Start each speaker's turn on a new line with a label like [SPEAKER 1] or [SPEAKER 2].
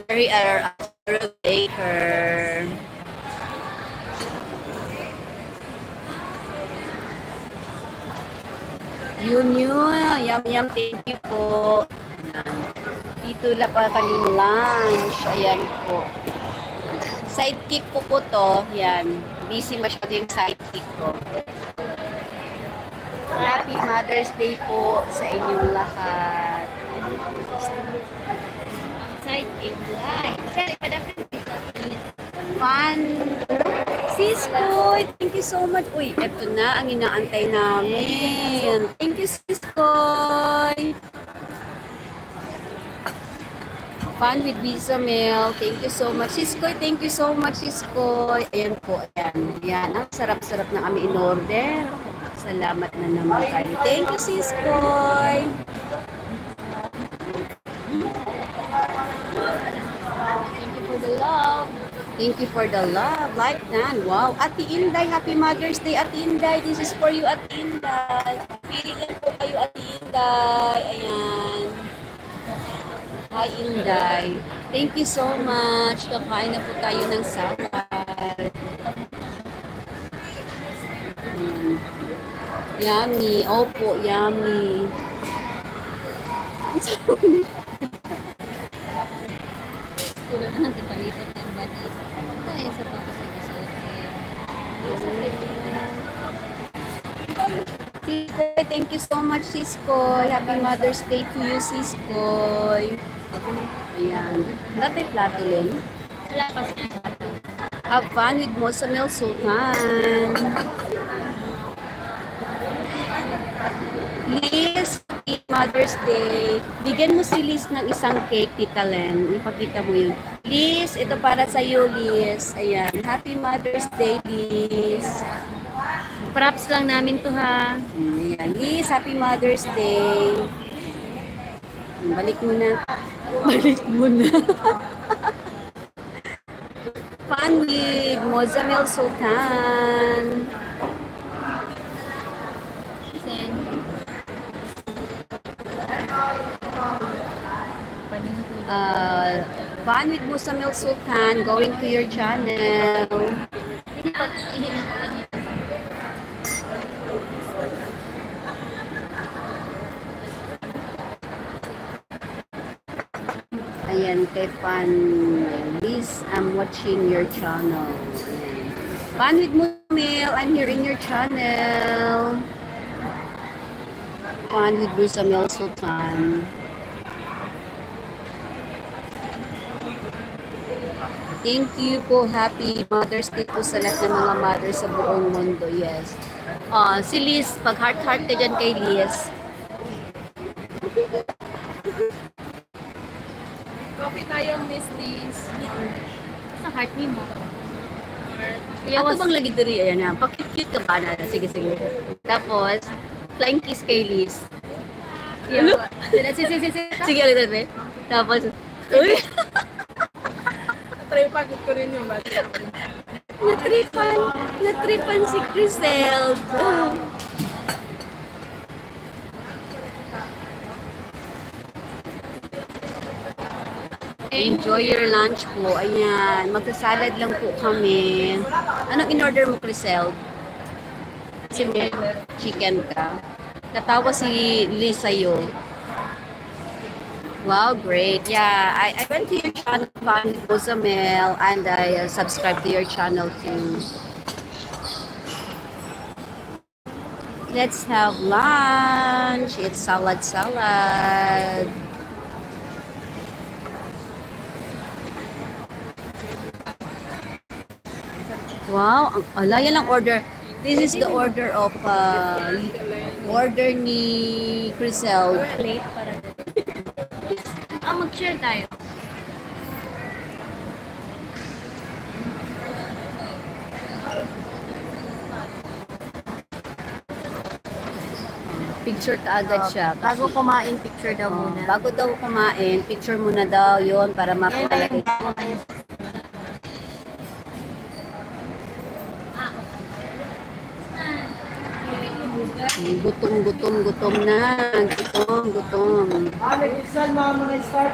[SPEAKER 1] Very thorough baker. Yun. Yum. Thank you po. Dito lang pa kanyang lunch. Ayan po. Sidekick ko po to. Yan. Busy masyado yung sidekick ko. Happy Mother's Day po sa inyong lahat. Sidekick live. Fun. Siskoy, thank you so much. Uy, eto na ang inaantay namin. Thank you, Siskoy. Fun with Visa Mail. Thank you so much. Siskoy, thank you so much, Siskoy. Ayan po, ayan. Ayan, ang sarap-sarap na kami in-order. Salamat na naman kayo. Thank you, Siskoy. Thank you for the love. Thank you for the love. Like that. Wow. Ate Inday, happy Mother's Day, Ate Inday. This is for you, Ate Inday. Pili lang po kayo, Ate Inday. Ayan. Hi, Inday. Thank you so much. Kakain na po tayo ng salad. Yummy. Opo, yummy. Thank you so much, Siskoy. Happy Mother's Day to you, Siskoy. Ayan. Dati plato din. Have fun with Mosamel Sultan. Liz, happy Mother's Day. Bigyan mo si Liz ng isang cake, Tita Len. Ipakita mo yun. Liz, ito para sa iyo, Liz. Ayan. Happy Mother's Day, Liz. Props lang namin to, ha. Ayan. Liz, happy Mother's Day. Balik mo na. Balik mo na. Fun with Mosamel Sultan. Fun with Mosamel Sultan going to your channel. Ayan, kay Fun. Liz, I'm watching your channel. Fun with Mosamel, I'm here in your channel. Fun with Mosamel Sultan. Thank you po. Happy Mother's Day po sa lahat ng mga mothers sa buong mundo. Yes. Si Liz, pag heart-heart ka dyan kay Liz.
[SPEAKER 2] Coffee tayo, Miss Liz.
[SPEAKER 1] Sa heart ni mo. Ato bang lagi diri? Ayan na. Pakit-cute ka ba na? Sige. Tapos, flying kiss kay Liz. Sige, ulit. Tapos, uy!
[SPEAKER 2] Pagod ko rin yung bata.
[SPEAKER 1] Natripan si Crisel. Enjoy your lunch po. Ayan, magsasalad lang po kami. Anong in-order mo, Crisel? Chicken ka. Tatawa si Liz sa'yo. Wow, great. Yeah, I went to your channel, Fun with Mosamel, and I subscribed to your channel too. Let's have lunch. It's salad. Wow, yan ang order. This is the order of order ni Crisel.
[SPEAKER 2] Plate para mag-share tayo.
[SPEAKER 1] Picture ka agad siya.
[SPEAKER 2] Bago kumain, picture daw muna.
[SPEAKER 1] Bago daw kumain, picture muna daw yon para mapalagay. Gutom na. Gutom.
[SPEAKER 3] Alex, saan mga start